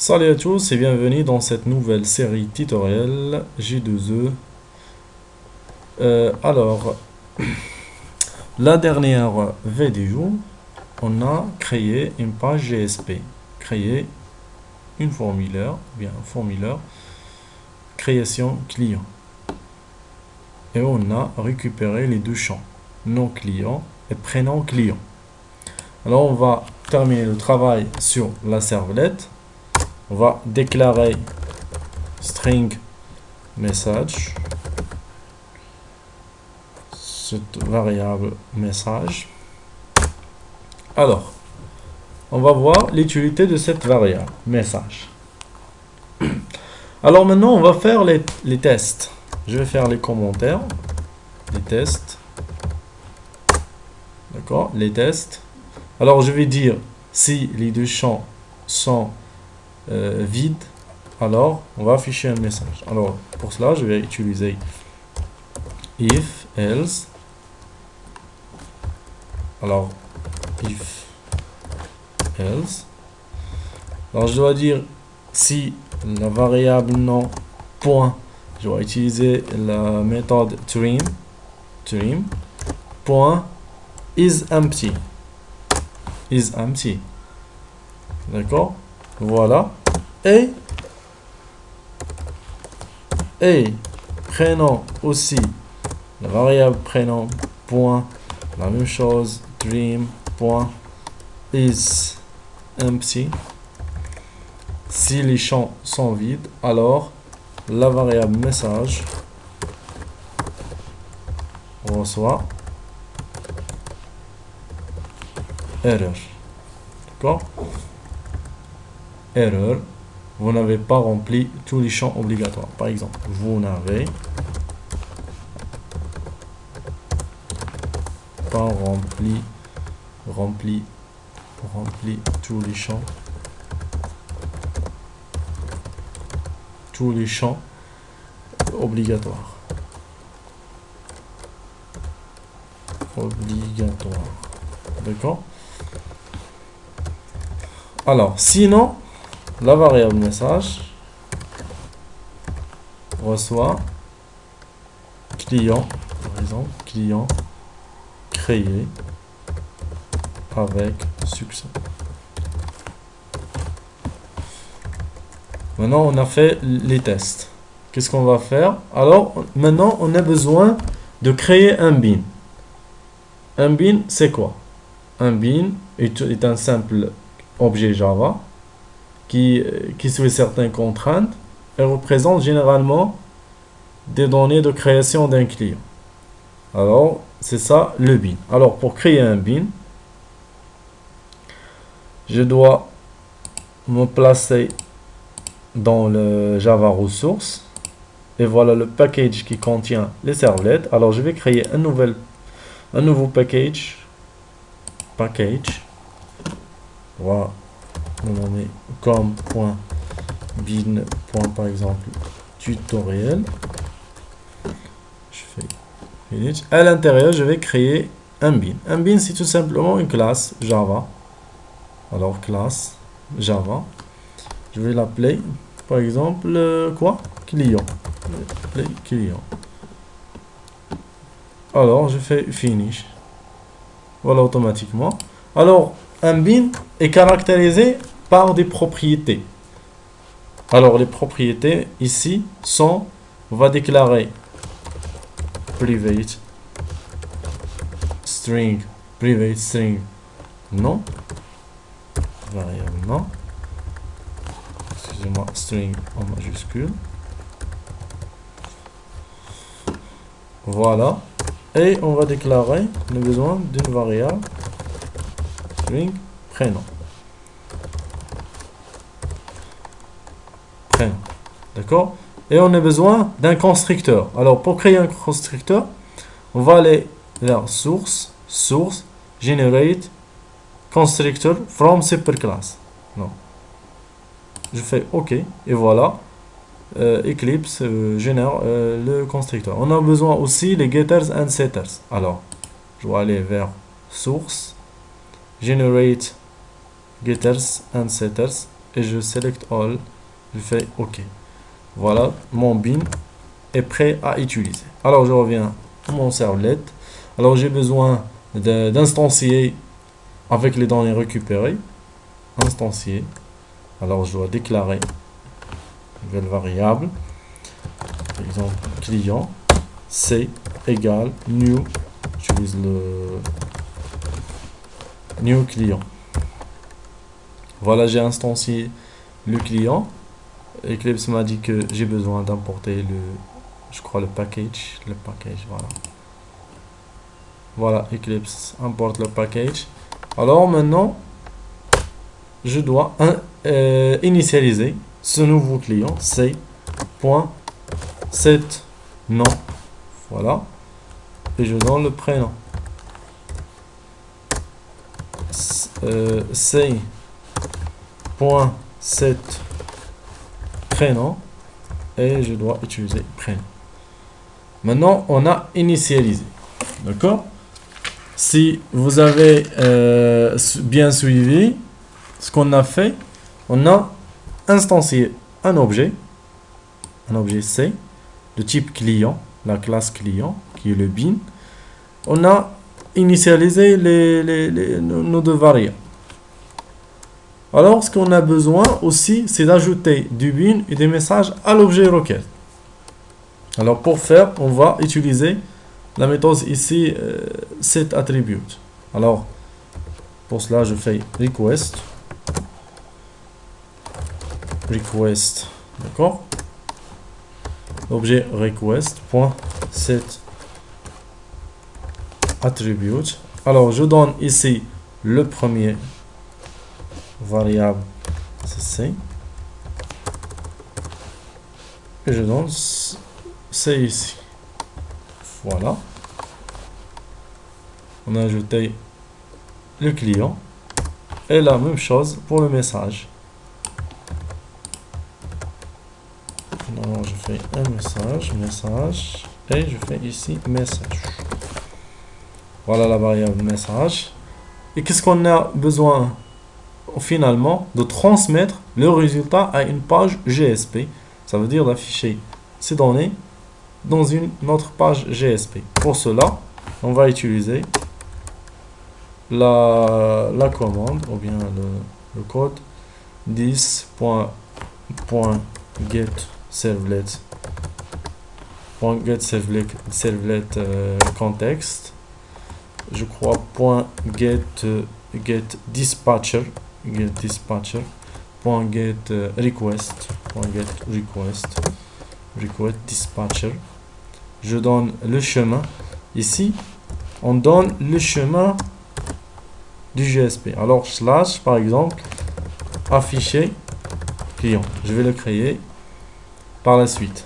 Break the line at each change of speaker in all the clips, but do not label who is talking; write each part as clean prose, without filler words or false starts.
Salut à tous et bienvenue dans cette nouvelle série tutoriel J2E. Alors, la dernière vidéo, on a créé une page GSP, créé une formulaire, bien un formulaire, création client. Et on a récupéré les deux champs, nom client et prénom client. Alors, on va terminer le travail sur la servlette. On va déclarer string message, cette variable message. Alors, on va voir l'utilité de cette variable message. Alors maintenant, on va faire les tests. Je vais faire les commentaires, les tests. D'accord, les tests. Alors, je vais dire si les deux champs sont vides, alors on va afficher un message. Alors, pour cela, je vais utiliser if, else. Alors, if, else. Alors, je dois dire si la variable nom point, je vais utiliser la méthode trim point is empty. D'accord, voilà. Et prénom aussi, la variable prénom point, la même chose, trim point is empty. Si les champs sont vides, alors la variable message reçoit erreur. D'accord? Erreur. Vous n'avez pas rempli tous les champs obligatoires. Par exemple, vous n'avez pas rempli tous les champs. Tous les champs obligatoires. D'accord? Alors, sinon, la variable message reçoit client, par exemple, client créé avec succès. Maintenant, on a fait les tests. Qu'est-ce qu'on va faire? Alors, maintenant, on a besoin de créer un bin. Un bin, c'est quoi? Un bin est un simple objet Java qui suit certaines contraintes et représente généralement des données de création d'un client. Alors, c'est ça le bin. Alors, pour créer un bin, je dois me placer dans le Java Resources et voilà le package qui contient les servlettes. Alors, je vais créer un nouveau package. On va le nommer comme.bin. Par exemple tutoriel. Je fais finish. À l'intérieur, je vais créer un bin. Un bin, c'est tout simplement une classe Java. Alors, classe Java. Je vais l'appeler, par exemple, client. Alors, je fais finish. Voilà, automatiquement. Alors, un bin est caractérisé par des propriétés. Alors, les propriétés ici sont, on va déclarer private string, non, variable non, excusez-moi, string en majuscule. Voilà. Et on va déclarer le besoin d'une variable string prénom. D'accord? Et on a besoin d'un constructeur. Alors, pour créer un constructeur, on va aller vers source, generate, constructor from superclass. Non. Je fais OK. Et voilà. Eclipse génère le constructeur. On a besoin aussi les getters and setters. Alors, je vais aller vers source, generate getters and setters et je select all, je fais OK. Voilà, mon bin est prêt à utiliser. Alors je reviens à mon servlet. Alors j'ai besoin d'instancier avec les données récupérées. Instancier. Alors je dois déclarer une nouvelle variable. Par exemple, client c égale new. J'utilise le new client. Voilà, j'ai instancié le client. Eclipse m'a dit que j'ai besoin d'importer je crois le package, voilà. Voilà, Eclipse importe le package. Alors maintenant, je dois initialiser ce nouveau client, c.set nom, voilà, et je donne le prénom. C.set prénom, et je dois utiliser prénom. Maintenant, on a initialisé. D'accord? Si vous avez bien suivi ce qu'on a fait, on a instancié un objet C, de type client, la classe client, qui est le bin. On a initialisé nos deux variables. Alors, ce qu'on a besoin aussi, c'est d'ajouter du bin et des messages à l'objet requête. Alors, pour faire, on va utiliser la méthode ici, set attribute. Alors, pour cela, je fais request, d'accord? Objet request.set attribute. Alors, je donne ici le premier variable, c'est C. Et je donne C ici. Voilà. On a ajouté le client. Et la même chose pour le message. Alors, je fais un message, et je fais ici message. Voilà la variable message. Et qu'est-ce qu'on a besoin finalement? De transmettre le résultat à une page GSP. Ça veut dire d'afficher ces données dans une autre page GSP. Pour cela, on va utiliser la commande, ou bien le code this.getServlet context, je crois .get dispatcher .get request dispatcher. Je donne le chemin. Ici, on donne le chemin du GSP. Alors, slash, par exemple, afficher client. Je vais le créer par la suite.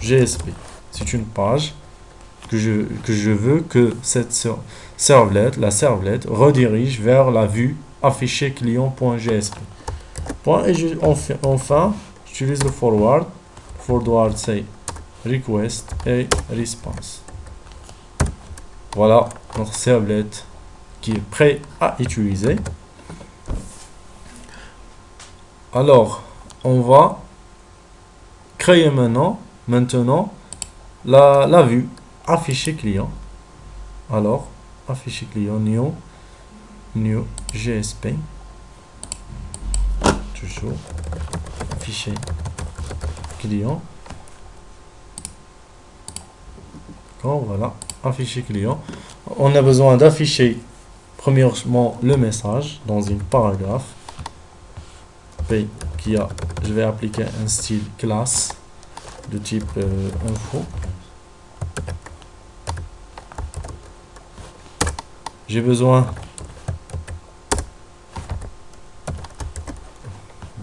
.gsp. C'est une page que je veux que cette la servlet, redirige vers la vue afficher client.gsp. Et enfin, j'utilise le forward. Forward, c'est request et response. Voilà notre servlet qui est prêt à utiliser. Alors, on va créer maintenant la vue afficher client. Alors, afficher client new GSP. Toujours afficher client. Voilà, afficher client. On a besoin d'afficher premièrement le message dans une paragraphe. Je vais appliquer un style classe de type info. J'ai besoin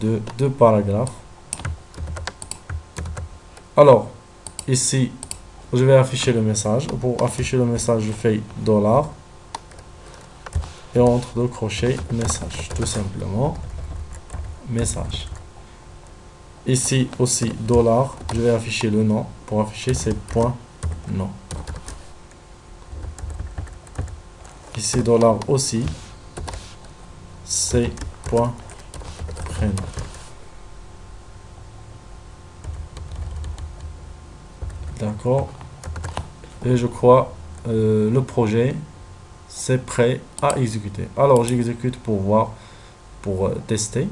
de deux paragraphes. Alors, ici, je vais afficher le message. Pour afficher le message, je fais $. Et entre deux crochets, message. Tout simplement, message. Ici aussi, $. Je vais afficher le nom. Pour afficher, c'est .nom. Ici, $ aussi. C'est .prénom. prénom. D'accord. Et je crois le projet c'est prêt à exécuter. Alors j'exécute pour voir, pour tester.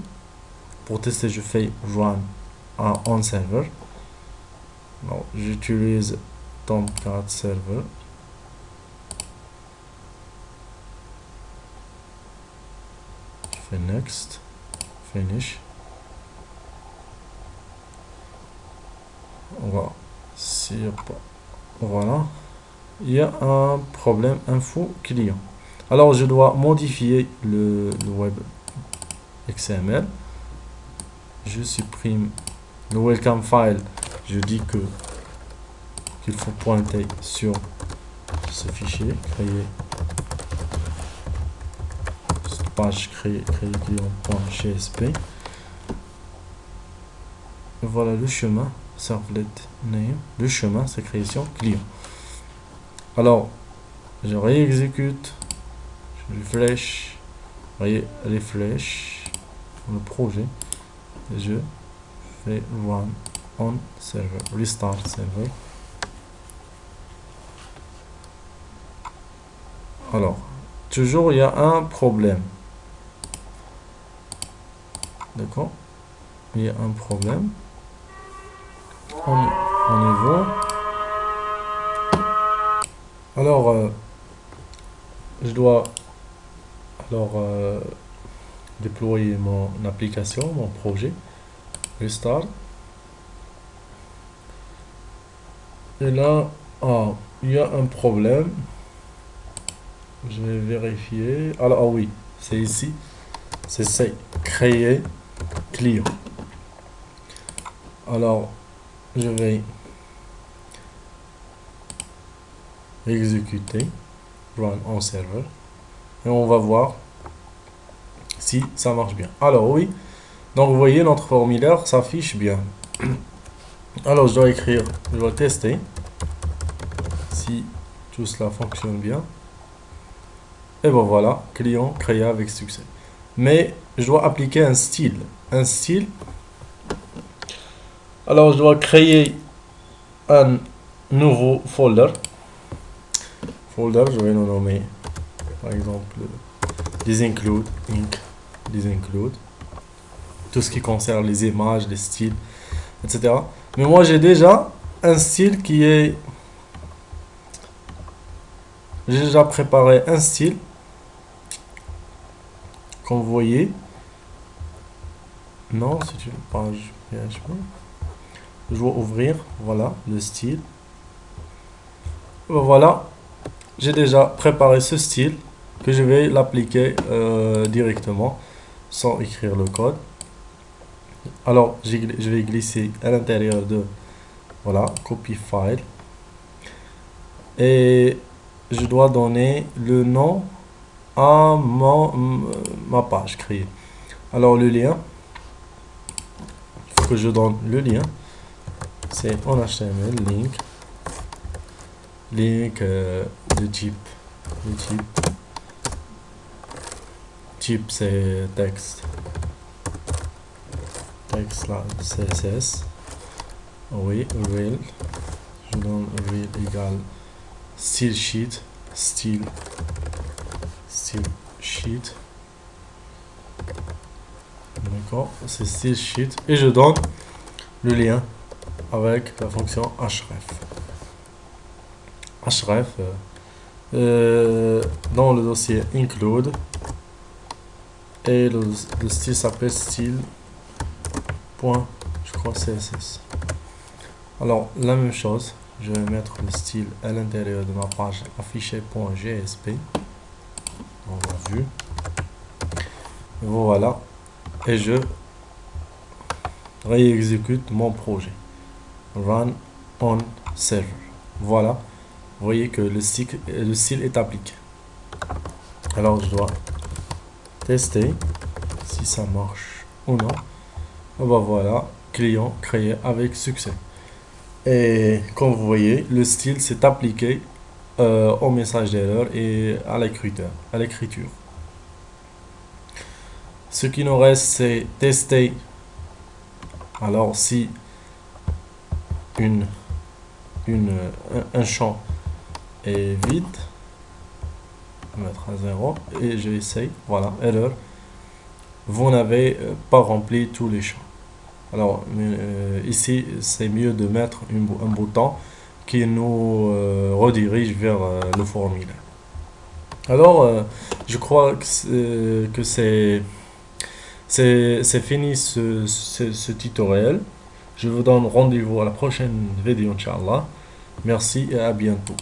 Pour tester, je fais run on server. J'utilise Tomcat server. Je fais next, finish. Voilà. Voilà. Il y a un problème info client. Alors je dois modifier le web XML. Je supprime le welcome file. Je dis qu'il faut pointer sur ce fichier, créer cette page créer client.csp. Et voilà le chemin servlet name. Le chemin c'est création client. Alors je réexécute, je refresh, refresh le projet et je fais run on server, restart server. Alors toujours il y a un problème, d'accord, il y a un problème au niveau. Alors je dois déployer mon application, mon projet, restart. Et là, il y a un problème. Je vais vérifier. Alors, oui, c'est ici. C'est créer client. Alors, je vais exécuter run on server et on va voir si ça marche bien. Alors, oui. Donc, vous voyez, notre formulaire s'affiche bien. Alors, je dois tester si tout cela fonctionne bien. Et bon voilà, client créé avec succès. Mais je dois appliquer un style. Alors je dois créer un nouveau folder. Je vais le nommer par exemple disinclude, tout ce qui concerne les images, les styles, etc. Mais moi j'ai déjà un style qui est... J'ai déjà préparé un style. Comme vous voyez, non, c'est une page PHP. Je dois ouvrir, voilà, le style. Voilà, j'ai déjà préparé ce style que je vais l'appliquer directement sans écrire le code. Alors, je vais glisser à l'intérieur de, voilà, copy file. Et je dois donner le nom à ma page créée. Alors le lien, il faut que je donne le lien, c'est en HTML, link de type c'est texte là, CSS, oui, rel, je donne rel égale style sheet, style sheet, d'accord, c'est style sheet et je donne le lien avec la fonction href dans le dossier include et le style s'appelle style.css. Alors la même chose, je vais mettre le style à l'intérieur de ma page affiché.jsp. On l'a vu. Voilà. Et je réexécute mon projet. Run on server. Voilà. Vous voyez que le style est appliqué. Alors je dois tester si ça marche ou non. Et ben voilà. Client créé avec succès. Et comme vous voyez, le style s'est appliqué au message d'erreur et à l'écriture. Ce qui nous reste, c'est tester. Alors, si une, un champ est vide, mettre à 0 et j'essaye, voilà, erreur, vous n'avez pas rempli tous les champs. Alors ici c'est mieux de mettre un bouton qui nous redirige vers le formulaire. Alors je crois que c'est fini ce tutoriel. Je vous donne rendez-vous à la prochaine vidéo, Inch'Allah. Merci et à bientôt.